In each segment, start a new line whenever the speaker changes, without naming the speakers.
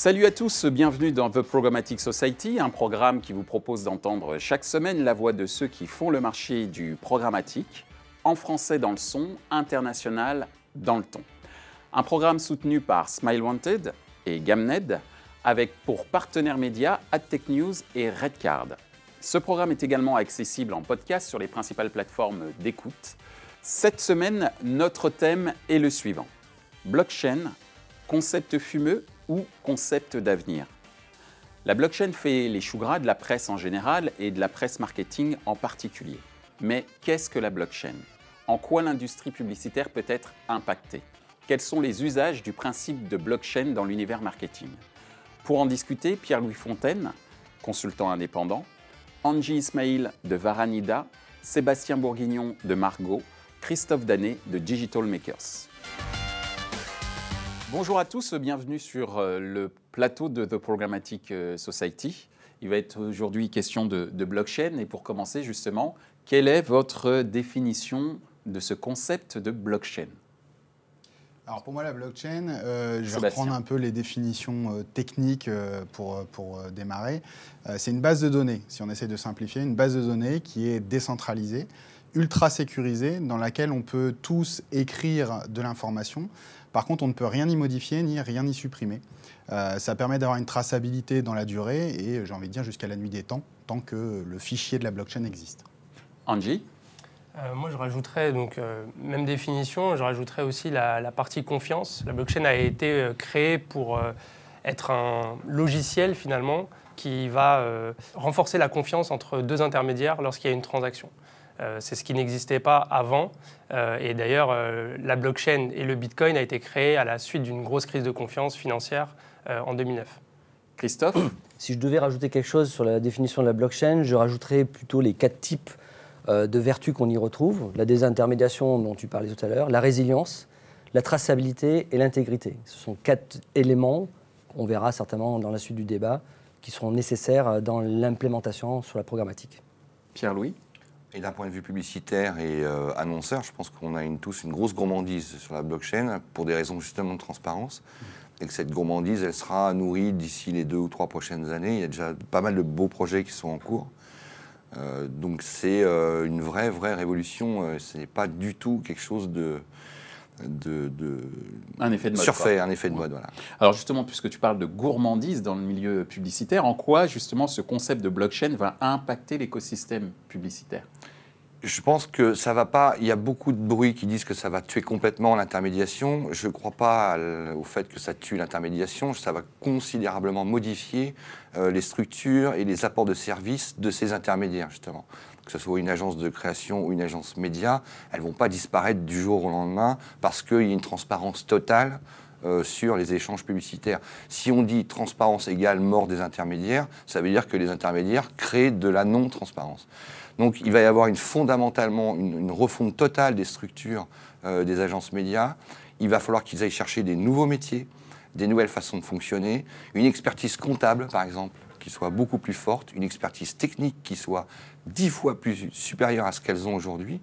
Salut à tous, bienvenue dans The Programmatic Society, un programme qui vous propose d'entendre chaque semaine la voix de ceux qui font le marché du programmatique, en français dans le son, international dans le ton. Un programme soutenu par Smile Wanted et Gamned, avec pour partenaires médias AdTech News et Redcard. Ce programme est également accessible en podcast sur les principales plateformes d'écoute. Cette semaine, notre thème est le suivant. Blockchain, concept fumeux ou concept d'avenir. La blockchain fait les choux gras de la presse en général et de la presse marketing en particulier. Mais qu'est-ce que la blockchain? En quoi l'industrie publicitaire peut être impactée? Quels sont les usages du principe de blockchain dans l'univers marketing? Pour en discuter, Pierre-Louis Fontaine, consultant indépendant, Angie Ismail de Varanida, Sébastien Bourguignon de Margot, Christophe Danet de Digital Makers. Bonjour à tous, bienvenue sur le plateau de The Programmatic Society. Il va être aujourd'hui question de blockchain et pour commencer justement, quelle est votre définition de ce concept de blockchain?
Alors pour moi la blockchain, je vais reprendre un peu les définitions techniques pour démarrer. C'est une base de données, si on essaie de simplifier, une base de données qui est décentralisée, ultra sécurisée, dans laquelle on peut tous écrire de l'information. Par contre, on ne peut rien y modifier, ni rien y supprimer. Ça permet d'avoir une traçabilité dans la durée et, j'ai envie de dire, jusqu'à la nuit des temps, tant que le fichier de la blockchain existe.
Angie?
Moi, je rajouterais, donc, même définition, je rajouterais aussi la partie confiance. La blockchain a été créée pour être un logiciel, finalement, qui va renforcer la confiance entre deux intermédiaires lorsqu'il y a une transaction. C'est ce qui n'existait pas avant. Et d'ailleurs, la blockchain et le Bitcoin a été créé à la suite d'une grosse crise de confiance financière en 2009.
Christophe?
Si je devais rajouter quelque chose sur la définition de la blockchain, je rajouterais plutôt les 4 types de vertus qu'on y retrouve. La désintermédiation dont tu parlais tout à l'heure, la résilience, la traçabilité et l'intégrité. Ce sont 4 éléments, on verra certainement dans la suite du débat, qui seront nécessaires dans l'implémentation sur la programmatique.
Pierre-Louis?
Et d'un point de vue publicitaire et annonceur, je pense qu'on a tous une grosse gourmandise sur la blockchain pour des raisons justement de transparence. Et que cette gourmandise, elle sera nourrie d'ici les 2 ou 3 prochaines années. Il y a déjà pas mal de beaux projets qui sont en cours. Donc c'est une vraie révolution. Ce n'est pas du tout quelque chose
un effet de mode,
surfait, un effet de mode, voilà.
Alors justement, puisque tu parles de gourmandise dans le milieu publicitaire, en quoi justement ce concept de blockchain va impacter l'écosystème publicitaire?
Je pense que ça va pas. Il y a beaucoup de bruit qui disent que ça va tuer complètement l'intermédiation. Je ne crois pas au fait que ça tue l'intermédiation. Ça va considérablement modifier les structures et les apports de services de ces intermédiaires, justement. Que ce soit une agence de création ou une agence média, elles ne vont pas disparaître du jour au lendemain parce qu'il y a une transparence totale sur les échanges publicitaires. Si on dit transparence égale mort des intermédiaires, ça veut dire que les intermédiaires créent de la non-transparence. Donc il va y avoir fondamentalement une refonte totale des structures des agences médias. Il va falloir qu'ils aillent chercher des nouveaux métiers, des nouvelles façons de fonctionner, une expertise comptable par exemple, qui soit beaucoup plus forte, une expertise technique qui soit 10 fois plus supérieure à ce qu'elles ont aujourd'hui.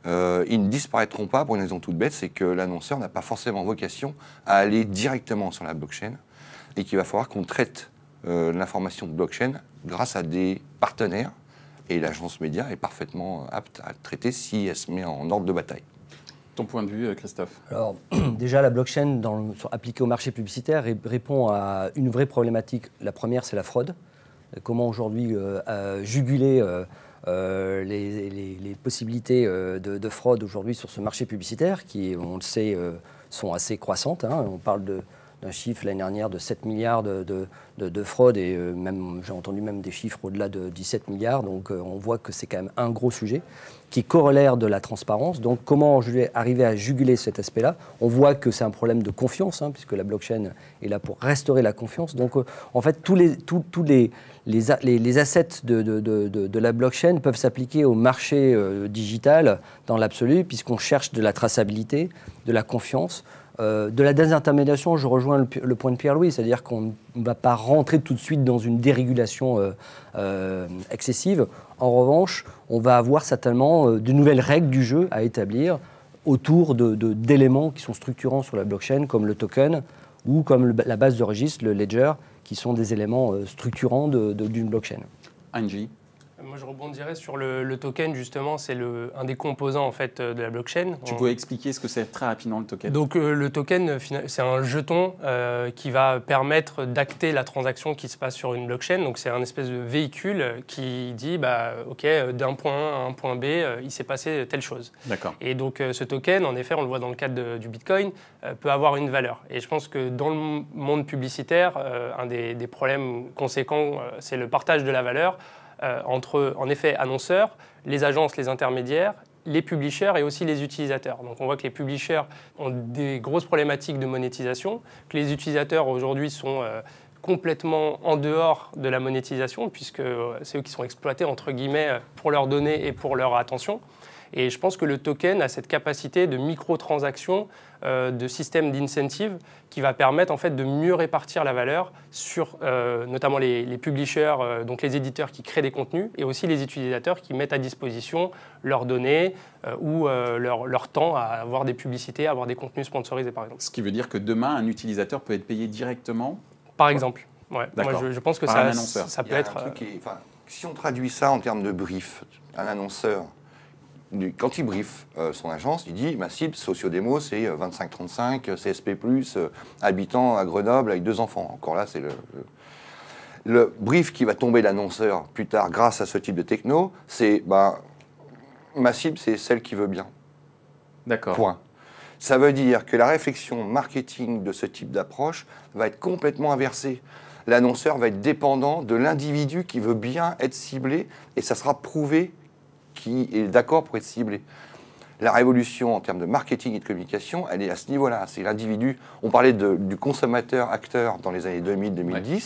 Ils ne disparaîtront pas pour une raison toute bête, c'est que l'annonceur n'a pas forcément vocation à aller directement sur la blockchain et qu'il va falloir qu'on traite l'information de blockchain grâce à des partenaires et l'agence média est parfaitement apte à le traiter si elle se met en ordre de bataille.
Ton point de vue, Christophe?
Alors, déjà, la blockchain appliquée au marché publicitaire répond à une vraie problématique. La première, c'est la fraude. Comment aujourd'hui juguler les possibilités de fraude aujourd'hui sur ce marché publicitaire qui, on le sait, sont assez croissantes. On parle d'un chiffre l'année dernière de 7 milliards de fraude et j'ai entendu même des chiffres au-delà de 17 milliards. Donc on voit que c'est quand même un gros sujet qui est corollaire de la transparence. Donc comment arriver à juguler cet aspect-là? On voit que c'est un problème de confiance, puisque la blockchain est là pour restaurer la confiance. Donc en fait, tous les assets de la blockchain peuvent s'appliquer au marché digital dans l'absolu, puisqu'on cherche de la traçabilité, de la confiance. De la désintermédiation, je rejoins le point de Pierre-Louis, c'est-à-dire qu'on ne va pas rentrer tout de suite dans une dérégulation excessive. En revanche, on va avoir certainement de nouvelles règles du jeu à établir autour d'éléments qui sont structurants sur la blockchain, comme le token ou comme la base de registre, le ledger, qui sont des éléments structurants d'une blockchain.
Angie?
Moi, je rebondirais sur le token, justement, c'est un des composants en fait, de la blockchain.
Tu peux expliquer ce que c'est très rapidement le token?
Donc le token, c'est un jeton qui va permettre d'acter la transaction qui se passe sur une blockchain. Donc c'est un espèce de véhicule qui dit, OK, d'un point A à un point B, il s'est passé telle chose.
D'accord.
Et donc ce token, en effet, on le voit dans le cadre du Bitcoin, peut avoir une valeur. Et je pense que dans le monde publicitaire, un des problèmes conséquents, c'est le partage de la valeur. Entre, en effet, annonceurs, les agences, les intermédiaires, les publishers et aussi les utilisateurs. Donc on voit que les publishers ont des grosses problématiques de monétisation, que les utilisateurs aujourd'hui sont complètement en dehors de la monétisation, puisque c'est eux qui sont exploités, entre guillemets, pour leurs données et pour leur attention. Et je pense que le token a cette capacité de microtransactions, de système d'incentive qui va permettre en fait, de mieux répartir la valeur sur notamment les publishers, donc les éditeurs qui créent des contenus, et aussi les utilisateurs qui mettent à disposition leurs données ou leur temps à avoir des publicités, à avoir des contenus sponsorisés par exemple.
Ce qui veut dire que demain, un utilisateur peut être payé directement?
Par exemple. Ouais.
Moi,
je pense que
ça
peut être...
si on traduit ça en termes de brief, un annonceur, quand il briefe son agence, il dit ma cible Sociodémo, c'est 25-35, CSP+, habitant à Grenoble avec 2 enfants. Encore là, c'est le brief qui va tomber l'annonceur plus tard grâce à ce type de techno, c'est ma cible, c'est celle qui veut bien.
D'accord.
Point. Ça veut dire que la réflexion marketing de ce type d'approche va être complètement inversée. L'annonceur va être dépendant de l'individu qui veut bien être ciblé et ça sera prouvé qui est d'accord pour être ciblé. La révolution en termes de marketing et de communication, elle est à ce niveau-là. C'est l'individu. On parlait du consommateur-acteur dans les années 2000-2010. Ouais.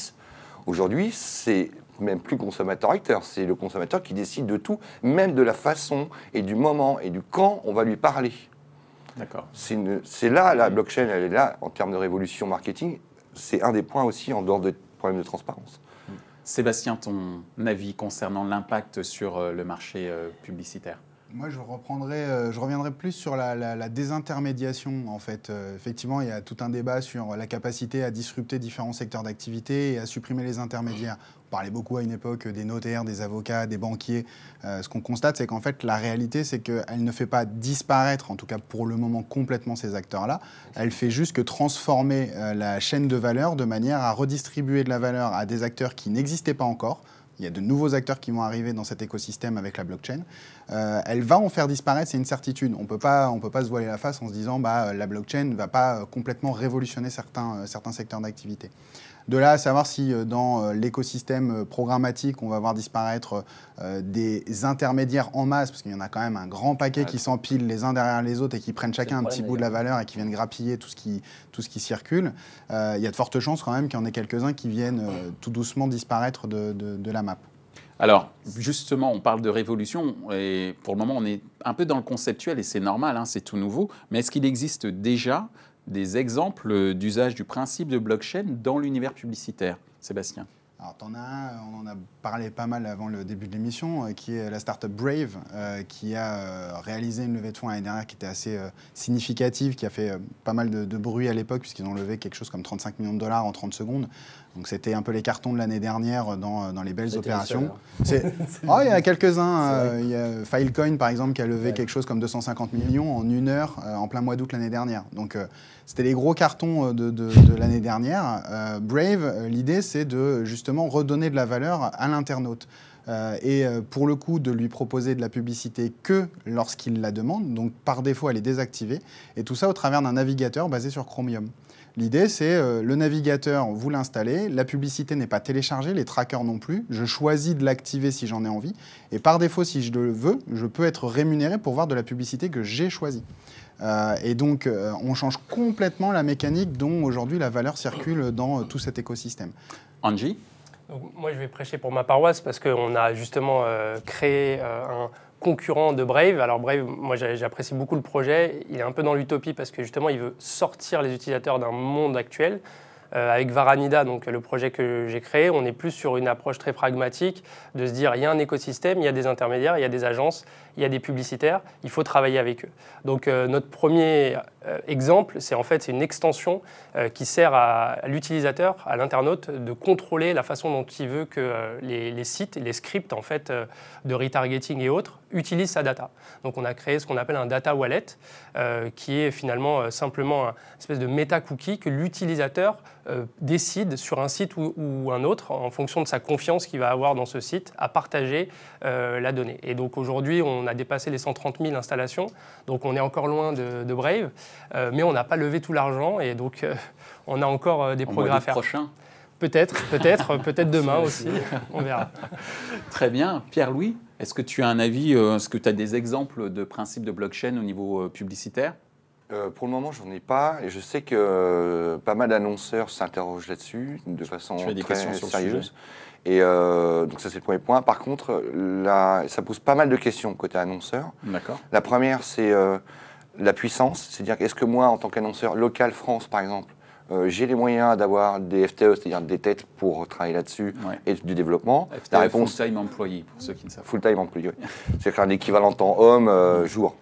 Aujourd'hui, c'est même plus consommateur-acteur. C'est le consommateur qui décide de tout, même de la façon et du moment et du quand on va lui parler.
D'accord.
C'est là, la blockchain, elle est là en termes de révolution marketing. C'est un des points aussi en dehors des problèmes de transparence.
Sébastien, ton avis concernant l'impact sur le marché publicitaire?
Moi, je reviendrai plus sur la désintermédiation, en fait. Effectivement, il y a tout un débat sur la capacité à disrupter différents secteurs d'activité et à supprimer les intermédiaires. On parlait beaucoup à une époque des notaires, des avocats, des banquiers. Ce qu'on constate, c'est qu'en fait, la réalité, c'est qu'elle ne fait pas disparaître, en tout cas pour le moment, complètement ces acteurs-là. Elle fait juste que transformer la chaîne de valeur de manière à redistribuer de la valeur à des acteurs qui n'existaient pas encore. Il y a de nouveaux acteurs qui vont arriver dans cet écosystème avec la blockchain. Elle va en faire disparaître, c'est une certitude. On peut pas se voiler la face en se disant la blockchain ne va pas complètement révolutionner certains secteurs d'activité. De là à savoir si dans l'écosystème programmatique, on va voir disparaître des intermédiaires en masse, parce qu'il y en a quand même un grand paquet qui s'empilent les uns derrière les autres et qui prennent chacun un petit bout de la valeur et qui viennent grappiller tout ce qui circule. Il y a de fortes chances quand même qu'il y en ait quelques-uns qui viennent tout doucement disparaître de la map.
Alors, justement, on parle de révolution et pour le moment, on est un peu dans le conceptuel et c'est normal, hein, c'est tout nouveau. Mais est-ce qu'il existe déjà des exemples d'usage du principe de blockchain dans l'univers publicitaire? Sébastien?
Alors, t'en as un, on en a parlé pas mal avant le début de l'émission, qui est la startup Brave, qui a réalisé une levée de fonds l'année dernière qui était assez significative, qui a fait pas mal de bruit à l'époque, puisqu'ils ont levé quelque chose comme 35 millions de dollars en 30 secondes. Donc, c'était un peu les cartons de l'année dernière dans les belles opérations. Il y en a quelques-uns. Il y a Filecoin, par exemple, qui a levé quelque chose comme 250 millions en 1 heure, en plein mois d'août l'année dernière. Donc, c'était les gros cartons de l'année dernière. Brave, l'idée, c'est de justement redonner de la valeur à l'internaute. Et pour le coup, de lui proposer de la publicité que lorsqu'il la demande. Donc, par défaut, elle est désactivée. Et tout ça au travers d'un navigateur basé sur Chromium. L'idée, c'est le navigateur, vous l'installez, la publicité n'est pas téléchargée, les trackers non plus. Je choisis de l'activer si j'en ai envie. Et par défaut, si je le veux, je peux être rémunéré pour voir de la publicité que j'ai choisie. Et donc, on change complètement la mécanique dont aujourd'hui la valeur circule dans tout cet écosystème.
Angie?
Donc, moi, je vais prêcher pour ma paroisse parce qu'on a justement créé un concurrent de Brave. Alors Brave, moi j'apprécie beaucoup le projet. Il est un peu dans l'utopie parce que justement, il veut sortir les utilisateurs d'un monde actuel. Avec Varanida, donc le projet que j'ai créé, on est plus sur une approche très pragmatique de se dire il y a un écosystème, il y a des intermédiaires, il y a des agences, il y a des publicitaires, il faut travailler avec eux. Donc notre premier exemple, c'est une extension qui sert à l'utilisateur, à l'internaute, de contrôler la façon dont il veut que les sites, les scripts de retargeting et autres utilisent sa data. Donc on a créé ce qu'on appelle un data wallet, qui est finalement simplement une espèce de méta-cookie que l'utilisateur décide sur un site ou un autre, en fonction de sa confiance qu'il va avoir dans ce site, à partager la donnée. Et donc aujourd'hui, on a dépassé les 130 000 installations, donc on est encore loin de Brave, mais on n'a pas levé tout l'argent, et donc on a encore des progrès à faire.
Prochain.
Peut-être demain aussi, on verra.
Très bien. Pierre-Louis, est-ce que tu as un avis, est-ce que tu as des exemples de principes de blockchain au niveau publicitaire ?
Pour le moment, j'en ai pas, et je sais que pas mal d'annonceurs s'interrogent là-dessus de façon très sérieuse. Et donc ça, c'est le premier point. Par contre, là, ça pose pas mal de questions côté annonceur.
D'accord.
La première, c'est la puissance, c'est-à-dire est-ce que moi, en tant qu'annonceur local France, par exemple, j'ai les moyens d'avoir des FTE, c'est-à-dire des têtes pour travailler là-dessus, et du développement.
FTE, la réponse, full-time employé, pour ceux qui ne savent pas.
Full-time employé, oui. C'est-à-dire un équivalent temps homme, jour.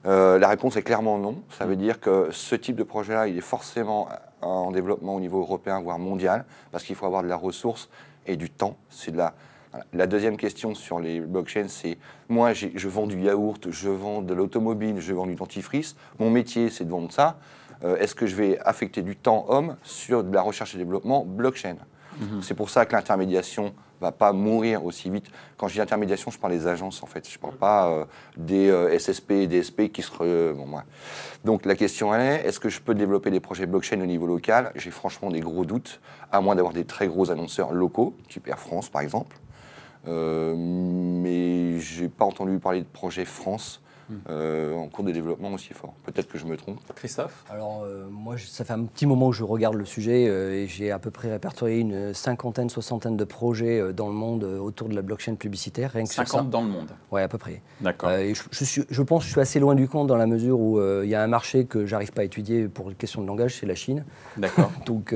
La réponse est clairement non. Ça veut dire que ce type de projet-là, il est forcément en développement au niveau européen, voire mondial, parce qu'il faut avoir de la ressource et du temps. C'est de la deuxième question sur les blockchains, c'est moi, je vends du yaourt, je vends de l'automobile, je vends du dentifrice. Mon métier, c'est de vendre ça. Est-ce que je vais affecter du temps homme sur de la recherche et développement blockchain? C'est pour ça que l'intermédiation ne va pas mourir aussi vite. Quand je dis intermédiation, je parle des agences, en fait. Je ne parle pas des SSP et DSP qui seraient... Donc la question est-ce que je peux développer des projets blockchain au niveau local? J'ai franchement des gros doutes, à moins d'avoir des très gros annonceurs locaux, type Air France par exemple. Mais je n'ai pas entendu parler de projet France en cours de développement aussi fort. Peut-être que je me trompe.
Christophe?
Alors, moi, ça fait un petit moment que je regarde le sujet et j'ai à peu près répertorié une cinquantaine, soixantaine de projets dans le monde autour de la blockchain publicitaire. Rien que
50 dans le monde?
Oui, à peu près.
D'accord.
Et je pense que je suis assez loin du compte dans la mesure où il y a un marché que je n'arrive pas à étudier pour une question de langage, c'est la Chine.
D'accord.
Donc,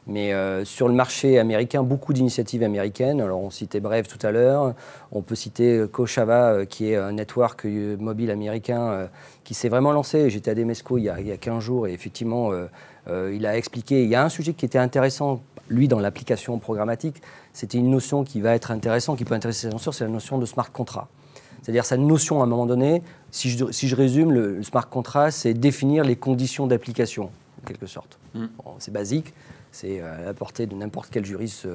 mais sur le marché américain, beaucoup d'initiatives américaines. Alors, on citait Brave tout à l'heure. On peut citer Kochava, qui est un network mobile américain qui s'est vraiment lancé. J'étais à Demesco il y a 15 jours et effectivement, il a expliqué. Il y a un sujet qui était intéressant, lui, dans l'application programmatique. C'était une notion qui va être intéressante, qui peut intéresser les annonceurs, c'est la notion de smart contract. C'est-à-dire, sa notion, à un moment donné, si je résume, le smart contract, c'est définir les conditions d'application, en quelque sorte. Bon, c'est basique. C'est à la portée de n'importe quel juriste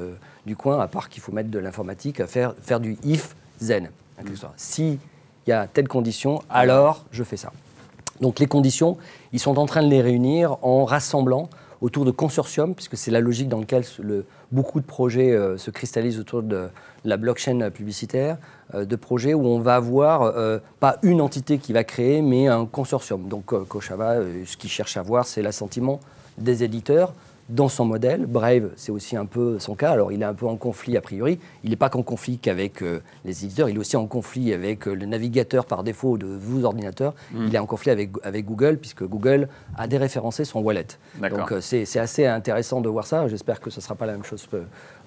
du coin, à part qu'il faut mettre de l'informatique, à faire du if, then. S'il y a telle condition, alors je fais ça. Donc les conditions, ils sont en train de les réunir en rassemblant autour de consortiums, puisque c'est la logique dans laquelle beaucoup de projets se cristallisent autour de la blockchain publicitaire, de projets où on va avoir pas une entité qui va créer, mais un consortium. Donc Kochava, ce qu'il cherche à voir, c'est l'assentiment des éditeurs dans son modèle. Brave, c'est aussi un peu son cas. Alors, il est un peu en conflit a priori. Il n'est pas qu'en conflit qu'avec les éditeurs, il est aussi en conflit avec le navigateur par défaut de vos ordinateurs. Il est en conflit avec Google, puisque Google a déréférencé son wallet. Donc, c'est assez intéressant de voir ça. J'espère que ce ne sera pas la même chose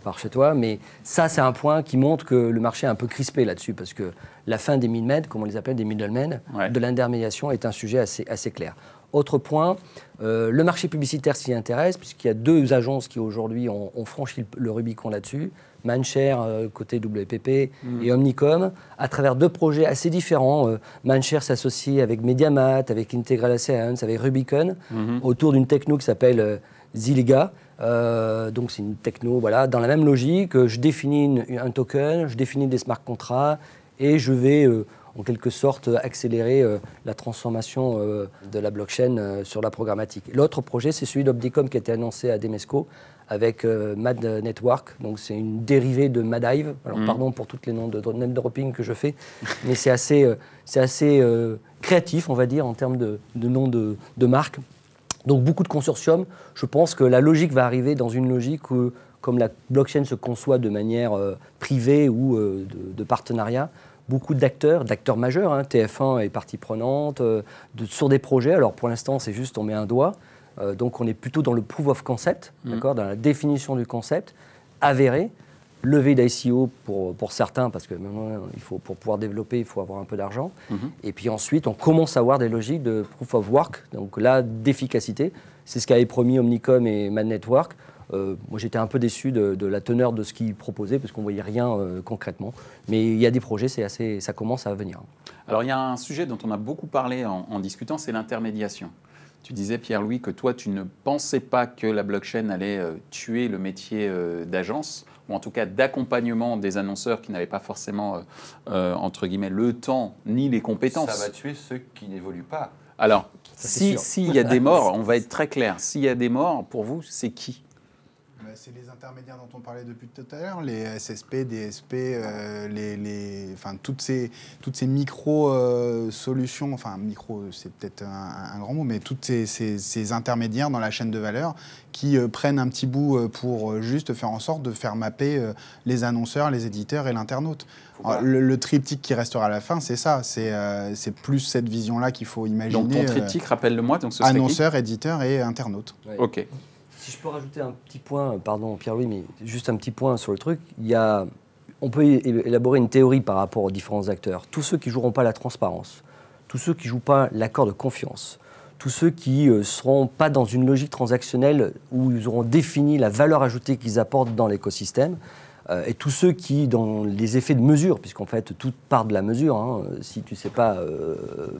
par chez toi. Mais ça, c'est un point qui montre que le marché est un peu crispé là-dessus, parce que la fin des middlemen, comme on les appelle, des middlemen, de l'intermédiation est un sujet assez clair. Autre point, le marché publicitaire s'y intéresse, puisqu'il y a deux agences qui aujourd'hui ont franchi le Rubicon là-dessus, Mindshare côté WPP et Omnicom, à travers deux projets assez différents. Mindshare s'associe avec Mediamat, avec Integral Science, avec Rubicon, autour d'une techno qui s'appelle Zilliga. Donc c'est une techno, voilà, dans la même logique. Je définis un token, je définis des smart contracts et je vais en quelque sorte accélérer la transformation de la blockchain sur la programmatique. L'autre projet, c'est celui d'Opdicom qui a été annoncé à Demesco avec Mad Network. Donc c'est une dérivée de Madive. Alors pardon pour tous les noms de name dropping que je fais, mais c'est assez créatif, on va dire, en termes de noms de marque. Donc beaucoup de consortiums. Je pense que la logique va arriver dans une logique où, comme la blockchain se conçoit de manière privée ou de partenariat, beaucoup d'acteurs majeurs, TF1 est partie prenante, sur des projets. Alors pour l'instant, c'est juste on met un doigt. Donc on est plutôt dans le proof of concept, d'accord, dans la définition du concept, avéré, levée d'ICO pour certains, parce que maintenant, pour pouvoir développer, il faut avoir un peu d'argent. Et puis ensuite, on commence à avoir des logiques de proof of work, donc là, d'efficacité. C'est ce qu'avaient promis Omnicom et Mad Network. Moi, j'étais un peu déçu de la teneur de ce qu'ils proposaient, parce qu'on ne voyait rien concrètement. Mais il y a des projets, ça commence à venir.
Alors, il y a un sujet dont on a beaucoup parlé en discutant, c'est l'intermédiation. Tu disais, Pierre-Louis, que toi, tu ne pensais pas que la blockchain allait tuer le métier d'agence, ou en tout cas d'accompagnement des annonceurs qui n'avaient pas forcément, entre guillemets, le temps ni les compétences.
Ça va tuer ceux qui n'évoluent pas.
Alors, s'il y a des morts, on va être très clair, s'il y a des morts, pour vous, c'est qui ?
C'est les intermédiaires dont on parlait depuis tout à l'heure, les SSP, DSP, enfin, toutes ces micro-solutions, enfin micro c'est peut-être un grand mot, mais toutes ces intermédiaires dans la chaîne de valeur qui prennent un petit bout pour juste faire en sorte de faire mapper les annonceurs, les éditeurs et l'internaute. Le triptyque qui restera à la fin, c'est ça, c'est plus cette vision-là qu'il faut imaginer.
Donc ton triptyque, rappelle-le-moi, donc ce serait
annonceur, éditeur et internaute.
Ouais.
Ok.
Si je peux rajouter un petit point, pardon Pierre-Louis, mais juste un petit point sur le truc, on peut élaborer une théorie par rapport aux différents acteurs. Tous ceux qui ne joueront pas la transparence, tous ceux qui ne jouent pas l'accord de confiance, tous ceux qui ne seront pas dans une logique transactionnelle où ils auront défini la valeur ajoutée qu'ils apportent dans l'écosystème, et tous ceux qui, dans les effets de mesure, puisqu'en fait tout part de la mesure, hein, si tu ne sais pas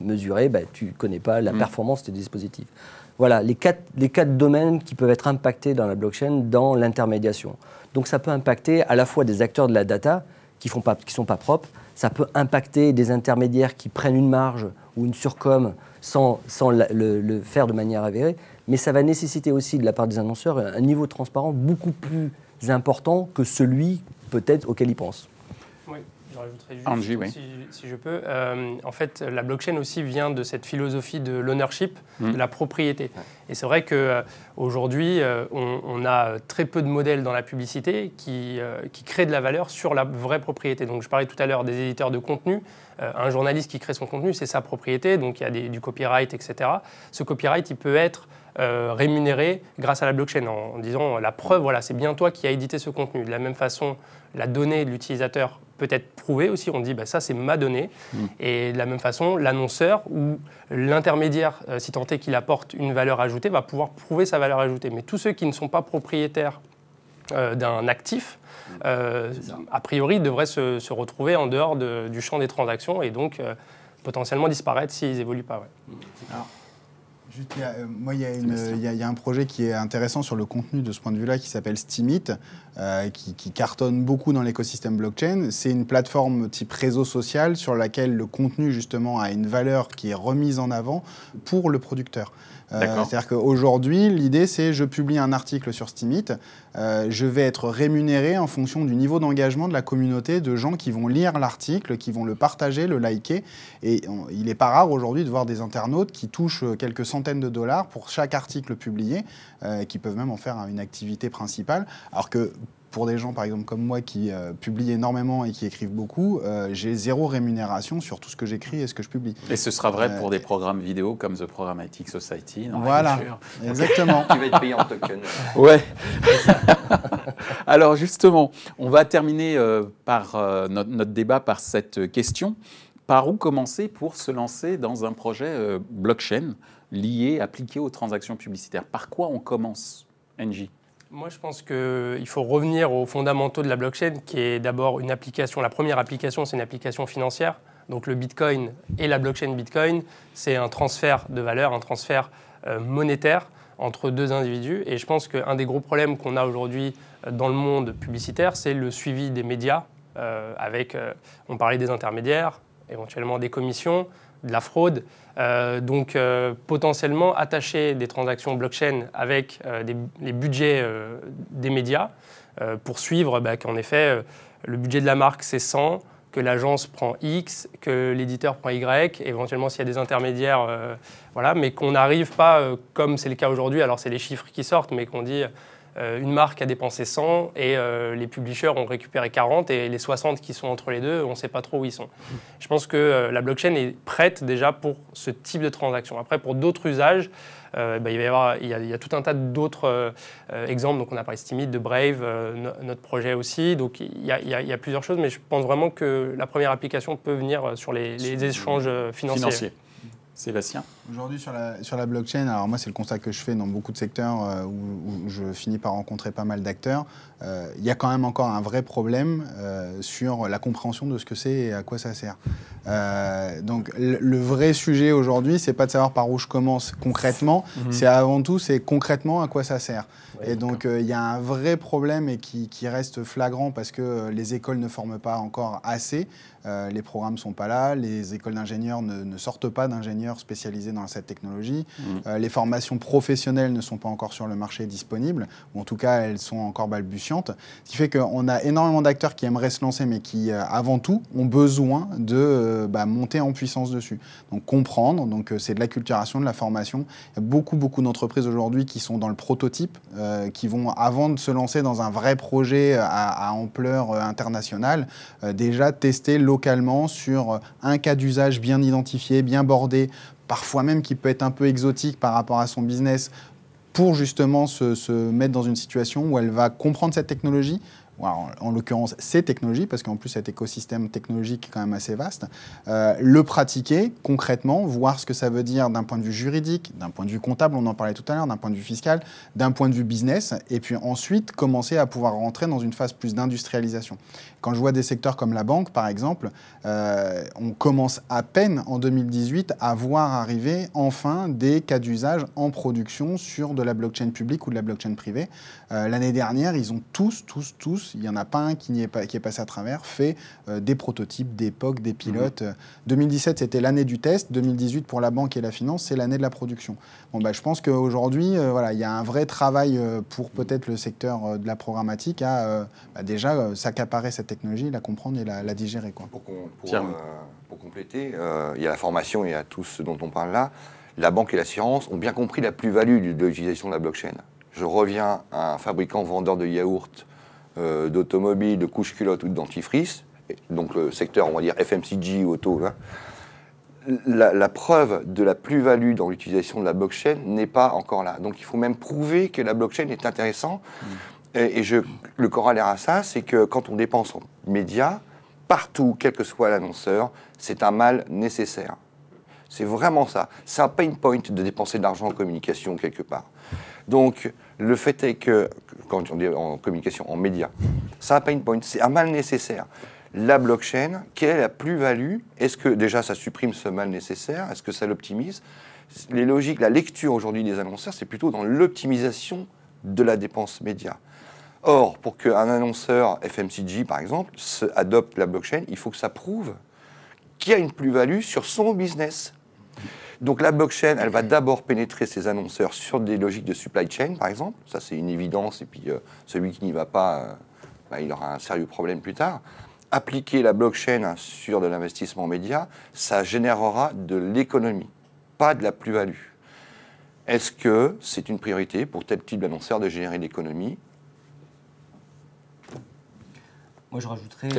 mesurer, tu ne connais pas la performance de tes dispositifs. Voilà, les quatre domaines qui peuvent être impactés dans la blockchain, dans l'intermédiation. Donc ça peut impacter à la fois des acteurs de la data qui ne sont pas propres, ça peut impacter des intermédiaires qui prennent une marge ou une surcom sans le faire de manière avérée, mais ça va nécessiter aussi de la part des annonceurs un niveau de transparence beaucoup plus important que celui peut-être auquel ils pensent.
Oui. Je rajouterais juste,
Angie, oui.
si je peux. En fait, la blockchain aussi vient de cette philosophie de l'ownership, de la propriété. Et c'est vrai qu'aujourd'hui, on a très peu de modèles dans la publicité qui créent de la valeur sur la vraie propriété. Donc, je parlais tout à l'heure des éditeurs de contenu. Un journaliste qui crée son contenu, c'est sa propriété. Donc, il y a du copyright, etc. Ce copyright, il peut être rémunéré grâce à la blockchain en disant la preuve, voilà, c'est bien toi qui as édité ce contenu. De la même façon, la donnée de l'utilisateur peut être prouvée aussi. On dit ça, c'est ma donnée. Et de la même façon, l'annonceur ou l'intermédiaire, si tant est qu'il apporte une valeur ajoutée, va pouvoir prouver sa valeur ajoutée. Mais tous ceux qui ne sont pas propriétaires d'un actif, a priori, devraient se retrouver en dehors du champ des transactions et donc potentiellement disparaître s'ils n'évoluent pas. Ouais.
Alors, juste, il y a un projet qui est intéressant sur le contenu de ce point de vue-là qui s'appelle Steemit, qui cartonne beaucoup dans l'écosystème blockchain. C'est une plateforme type réseau social sur laquelle le contenu justement a une valeur qui est remise en avant pour le producteur. C'est-à-dire qu'aujourd'hui, l'idée, c'est je publie un article sur Steemit, je vais être rémunéré en fonction du niveau d'engagement de la communauté de gens qui vont lire l'article, qui vont le partager, le liker. Et il n'est pas rare aujourd'hui de voir des internautes qui touchent quelques centaines de dollars pour chaque article publié, qui peuvent même en faire une activité principale. Alors que pour des gens, par exemple, comme moi, qui publient énormément et qui écrivent beaucoup, j'ai zéro rémunération sur tout ce que j'écris et ce que je publie.
Et ce sera vrai pour des programmes vidéo comme The Programmatic Society.
Voilà, exactement.
Tu vas être payé en token.
Ouais. Alors justement, on va terminer par notre débat par cette question. Par où commencer pour se lancer dans un projet blockchain lié, appliqué aux transactions publicitaires? Par quoi on commence, Angie?
Moi, je pense qu'il faut revenir aux fondamentaux de la blockchain, qui est d'abord une application. La première application, c'est une application financière. Donc le Bitcoin et la blockchain Bitcoin, c'est un transfert de valeur, un transfert monétaire entre deux individus. Et je pense qu'un des gros problèmes qu'on a aujourd'hui dans le monde publicitaire, c'est le suivi des médias, on parlait des intermédiaires, éventuellement des commissions, de la fraude. Donc potentiellement attacher des transactions blockchain avec les budgets des médias pour suivre qu'en effet le budget de la marque c'est 100, que l'agence prend X, que l'éditeur prend Y, éventuellement s'il y a des intermédiaires, voilà, mais qu'on n'arrive pas, comme c'est le cas aujourd'hui, alors c'est les chiffres qui sortent, mais qu'on dit une marque a dépensé 100 et les publishers ont récupéré 40 et les 60 qui sont entre les deux, on ne sait pas trop où ils sont. Je pense que la blockchain est prête déjà pour ce type de transaction. Après, pour d'autres usages, il y a tout un tas d'autres exemples. Donc on a parlé Steemit, de Brave, notre projet aussi. Donc il y a plusieurs choses, mais je pense vraiment que la première application peut venir sur les échanges financiers.
Sébastien?
Aujourd'hui, sur la blockchain, alors moi, c'est le constat que je fais dans beaucoup de secteurs où je finis par rencontrer pas mal d'acteurs. Il y a quand même encore un vrai problème sur la compréhension de ce que c'est et à quoi ça sert. Donc, le vrai sujet aujourd'hui, c'est pas de savoir par où je commence concrètement, c'est avant tout, c'est concrètement à quoi ça sert. Ouais, et donc, il y a un vrai problème et qui reste flagrant parce que les écoles ne forment pas encore assez. Les programmes ne sont pas là, les écoles d'ingénieurs ne sortent pas d'ingénieurs spécialisés dans cette technologie. Les formations professionnelles ne sont pas encore sur le marché disponibles, ou en tout cas, elles sont encore balbutiantes. Ce qui fait qu'on a énormément d'acteurs qui aimeraient se lancer, mais qui, avant tout, ont besoin de monter en puissance dessus. Donc, comprendre, c'est de l'acculturation, de la formation. Il y a beaucoup d'entreprises aujourd'hui qui sont dans le prototype, qui vont, avant de se lancer dans un vrai projet à ampleur internationale, déjà tester localement sur un cas d'usage bien identifié, bien bordé, parfois même qui peut être un peu exotique par rapport à son business, pour justement se mettre dans une situation où elle va comprendre cette technologie, en l'occurrence ces technologies, parce qu'en plus cet écosystème technologique est quand même assez vaste, le pratiquer concrètement, voir ce que ça veut dire d'un point de vue juridique, d'un point de vue comptable, on en parlait tout à l'heure, d'un point de vue fiscal, d'un point de vue business, et puis ensuite commencer à pouvoir rentrer dans une phase plus d'industrialisation. Quand je vois des secteurs comme la banque, par exemple, on commence à peine en 2018 à voir arriver enfin des cas d'usage en production sur de la blockchain publique ou de la blockchain privée. L'année dernière, ils ont tous, il n'y en a pas un qui est passé à travers, fait des prototypes, des POC, des pilotes. 2017, c'était l'année du test. 2018, pour la banque et la finance, c'est l'année de la production. Je pense qu'aujourd'hui, il y a un vrai travail pour peut-être le secteur de la programmatique à déjà s'accaparer cette technologie, la comprendre et la digérer. Quoi.
Pour compléter, il y a la formation et il y a tout ce dont on parle là. La banque et l'assurance ont bien compris la plus-value de l'utilisation de la blockchain. Je reviens à un fabricant vendeur de yaourts, d'automobiles, de couches-culottes ou de dentifrice, donc le secteur, on va dire, FMCG, auto, hein. La preuve de la plus-value dans l'utilisation de la blockchain n'est pas encore là. Donc il faut même prouver que la blockchain est intéressante. Le corollaire à ça, c'est que quand on dépense en médias, partout, quel que soit l'annonceur, c'est un mal nécessaire. C'est vraiment ça. C'est un pain point de dépenser de l'argent en communication quelque part. Donc, le fait est que, quand on dit en communication, en médias, c'est un pain point, c'est un mal nécessaire. La blockchain, quelle est la plus-value? Est-ce que déjà ça supprime ce mal nécessaire? Est-ce que ça l'optimise? Les logiques, la lecture aujourd'hui des annonceurs, c'est plutôt dans l'optimisation de la dépense média. Or, pour qu'un annonceur FMCG, par exemple, adopte la blockchain, il faut que ça prouve qu'il y a une plus-value sur son business. Donc la blockchain, elle va d'abord pénétrer ses annonceurs sur des logiques de supply chain, par exemple. Ça, c'est une évidence. Et puis, celui qui n'y va pas, il aura un sérieux problème plus tard. Appliquer la blockchain sur de l'investissement média, ça générera de l'économie, pas de la plus-value. Est-ce que c'est une priorité pour tel type d'annonceur de générer de l'économie?
Moi, je rajouterais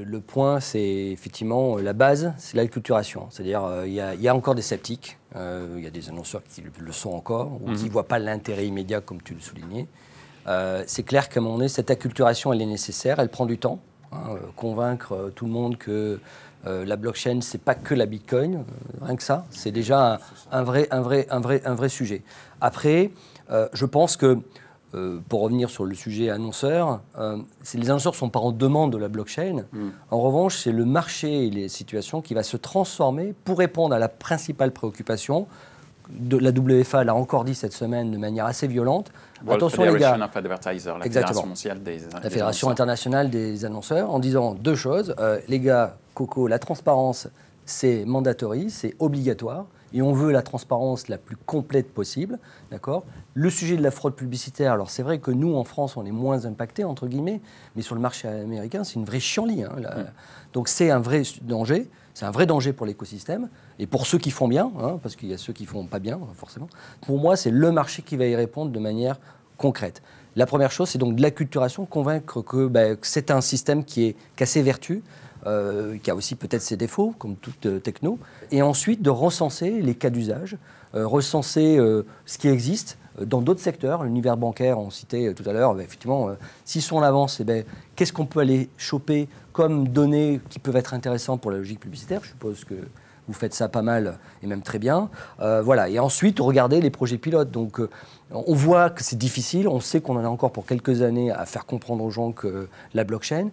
le point, c'est effectivement la base, c'est l'acculturation. C'est-à-dire, il y a encore des sceptiques, il y a des annonceurs qui le sont encore, ou qui ne voient pas l'intérêt immédiat, comme tu le soulignais. C'est clair qu'à un moment donné, cette acculturation, elle est nécessaire, elle prend du temps. Convaincre tout le monde que la blockchain, c'est pas que la Bitcoin, rien que ça, c'est déjà un vrai sujet. Après, je pense que pour revenir sur le sujet annonceur, les annonceurs ne sont pas en demande de la blockchain. En revanche, c'est le marché et les situations qui va se transformer pour répondre à la principale préoccupation. La WFA l'a encore dit cette semaine de manière assez violente. Attention les gars,
la Fédération mondiale
la Fédération internationale des annonceurs, en disant deux choses. Les gars, Coco, la transparence, c'est mandatory, c'est obligatoire. Et on veut la transparence la plus complète possible, d'accord ? Le sujet de la fraude publicitaire, alors c'est vrai que nous, en France, on est moins impactés, entre guillemets, mais sur le marché américain, c'est une vraie chienlit. Donc c'est un vrai danger, pour l'écosystème, et pour ceux qui font bien, parce qu'il y a ceux qui font pas bien, forcément. Pour moi, c'est le marché qui va y répondre de manière concrète. La première chose, c'est donc de l'acculturation, convaincre que c'est un système qui a ses vertus, qui a aussi peut-être ses défauts, comme toute techno, et ensuite de recenser les cas d'usage, recenser ce qui existe dans d'autres secteurs. L'univers bancaire, on citait tout à l'heure, effectivement, s'ils sont en avance, qu'est-ce qu'on peut aller choper comme données qui peuvent être intéressantes pour la logique publicitaire? Je suppose que vous faites ça pas mal et même très bien. Voilà. Et ensuite, regardez les projets pilotes. Donc, on voit que c'est difficile. On sait qu'on en a encore pour quelques années à faire comprendre aux gens que la blockchain.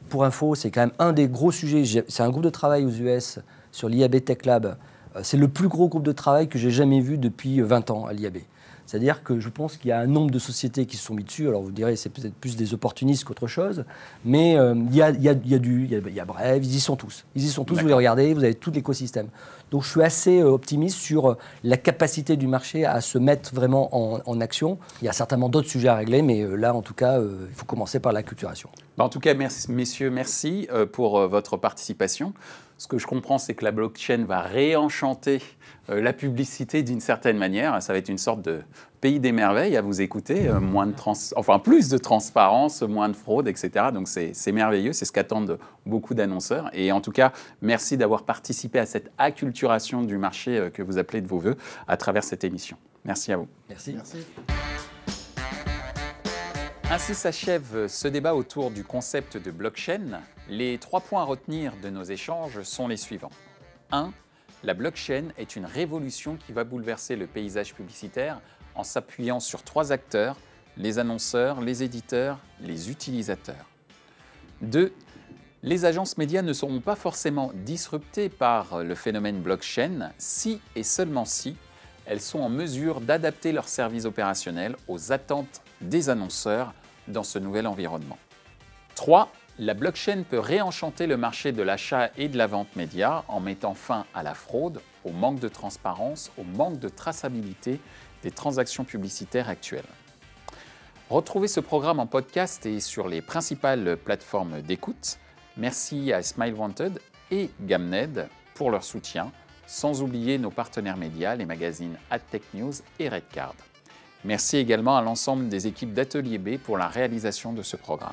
Pour info, c'est quand même un des gros sujets. C'est un groupe de travail aux US sur l'IAB Tech Lab. C'est le plus gros groupe de travail que j'ai jamais vu depuis 20 ans à l'IAB. C'est-à-dire que je pense qu'il y a un nombre de sociétés qui se sont mis dessus. Alors vous direz, c'est peut-être plus des opportunistes qu'autre chose, mais il y a Brave, ils y sont tous. Ils y sont tous, vous les regardez, vous avez tout l'écosystème. Donc je suis assez optimiste sur la capacité du marché à se mettre vraiment en action. Il y a certainement d'autres sujets à régler, mais là, en tout cas, il faut commencer par l'acculturation.
En tout cas, messieurs, merci pour votre participation. Ce que je comprends, c'est que la blockchain va réenchanter la publicité d'une certaine manière. Ça va être une sorte de pays des merveilles à vous écouter. Plus de transparence, moins de fraude, etc. Donc c'est merveilleux, c'est ce qu'attendent beaucoup d'annonceurs. Et en tout cas, merci d'avoir participé à cette acculturation du marché que vous appelez de vos voeux à travers cette émission. Merci à vous.
Merci.
Merci.
Ainsi s'achève ce débat autour du concept de blockchain. Les 3 points à retenir de nos échanges sont les suivants. 1. La blockchain est une révolution qui va bouleverser le paysage publicitaire en s'appuyant sur 3 acteurs, les annonceurs, les éditeurs, les utilisateurs. 2. Les agences médias ne seront pas forcément disruptées par le phénomène blockchain si et seulement si elles sont en mesure d'adapter leurs services opérationnels aux attentes des annonceurs dans ce nouvel environnement. 3. La blockchain peut réenchanter le marché de l'achat et de la vente média en mettant fin à la fraude, au manque de transparence, au manque de traçabilité des transactions publicitaires actuelles. Retrouvez ce programme en podcast et sur les principales plateformes d'écoute. Merci à Smile Wanted et Gamned pour leur soutien, sans oublier nos partenaires médias, les magazines AdTech News et Redcard. Merci également à l'ensemble des équipes d'Atelier B pour la réalisation de ce programme.